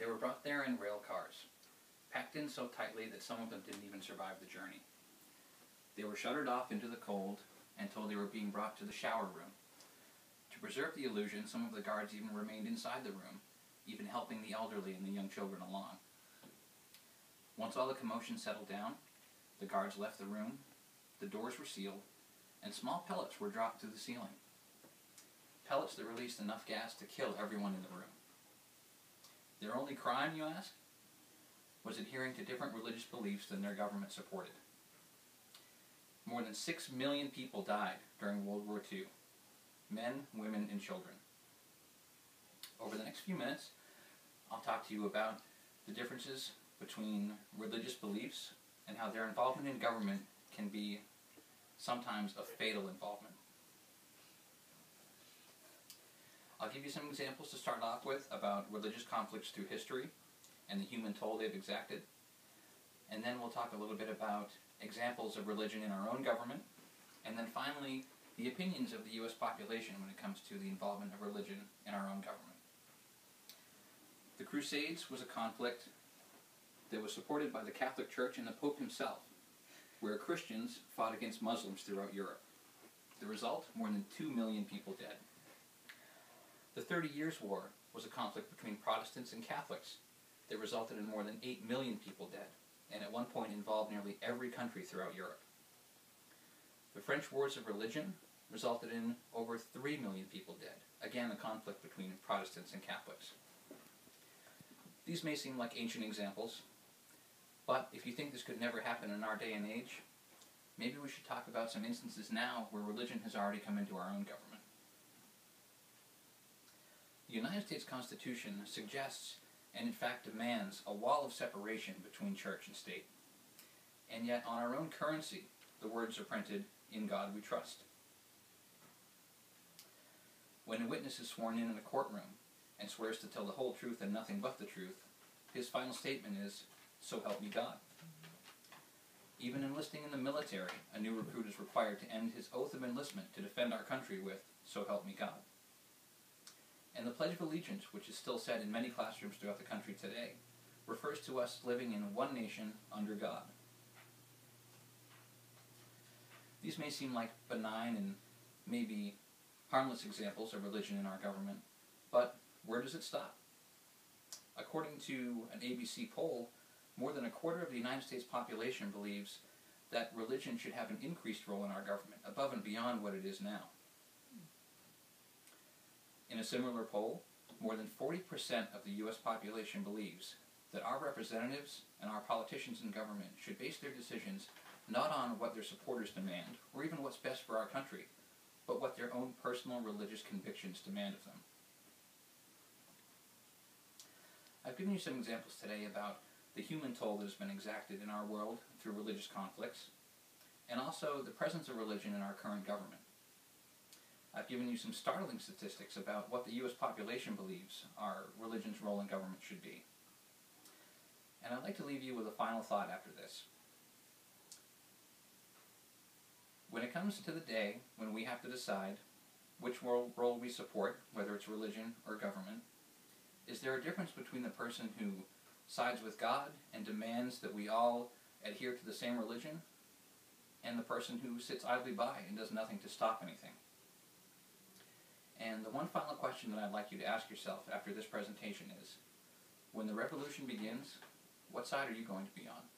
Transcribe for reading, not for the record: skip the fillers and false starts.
They were brought there in rail cars, packed in so tightly that some of them didn't even survive the journey. They were shuttered off into the cold and told they were being brought to the shower room. To preserve the illusion, some of the guards even remained inside the room, even helping the elderly and the young children along. Once all the commotion settled down, the guards left the room, the doors were sealed, and small pellets were dropped through the ceiling. Pellets that released enough gas to kill everyone in the room. Their only crime, you ask, was adhering to different religious beliefs than their government supported. More than 6 million people died during World War II. Men, women, and children. Over the next few minutes, I'll talk to you about the differences between religious beliefs and how their involvement in government can be sometimes a fatal involvement. I'll give you some examples to start off with about religious conflicts through history and the human toll they've exacted. And then we'll talk a little bit about examples of religion in our own government. And then finally, the opinions of the U.S. population when it comes to the involvement of religion in our own government. The Crusades was a conflict that was supported by the Catholic Church and the Pope himself, where Christians fought against Muslims throughout Europe. The result, more than 2 million people dead. The 30 Years' War was a conflict between Protestants and Catholics that resulted in more than 8 million people dead, and at one point involved nearly every country throughout Europe. The French Wars of Religion resulted in over 3 million people dead, again a conflict between Protestants and Catholics. These may seem like ancient examples, but if you think this could never happen in our day and age, maybe we should talk about some instances now where religion has already come into our own government. The United States Constitution suggests, and in fact demands, a wall of separation between church and state. And yet on our own currency, the words are printed, "In God we trust." When a witness is sworn in a courtroom and swears to tell the whole truth and nothing but the truth, his final statement is, "So help me God." Even enlisting in the military, a new recruit is required to end his oath of enlistment to defend our country with, "So help me God." And the Pledge of Allegiance, which is still said in many classrooms throughout the country today, refers to us living in one nation under God. These may seem like benign and maybe harmless examples of religion in our government, but where does it stop? According to an ABC poll, more than a quarter of the United States population believes that religion should have an increased role in our government, above and beyond what it is now. In a similar poll, more than 40% of the U.S. population believes that our representatives and our politicians in government should base their decisions not on what their supporters demand, or even what's best for our country, but what their own personal religious convictions demand of them. I've given you some examples today about the human toll that has been exacted in our world through religious conflicts, and also the presence of religion in our current government. I've given you some startling statistics about what the U.S. population believes our religion's role in government should be. And I'd like to leave you with a final thought after this. When it comes to the day when we have to decide which role we support, whether it's religion or government, is there a difference between the person who sides with God and demands that we all adhere to the same religion, and the person who sits idly by and does nothing to stop anything? And the one final question that I'd like you to ask yourself after this presentation is, when the revolution begins, what side are you going to be on?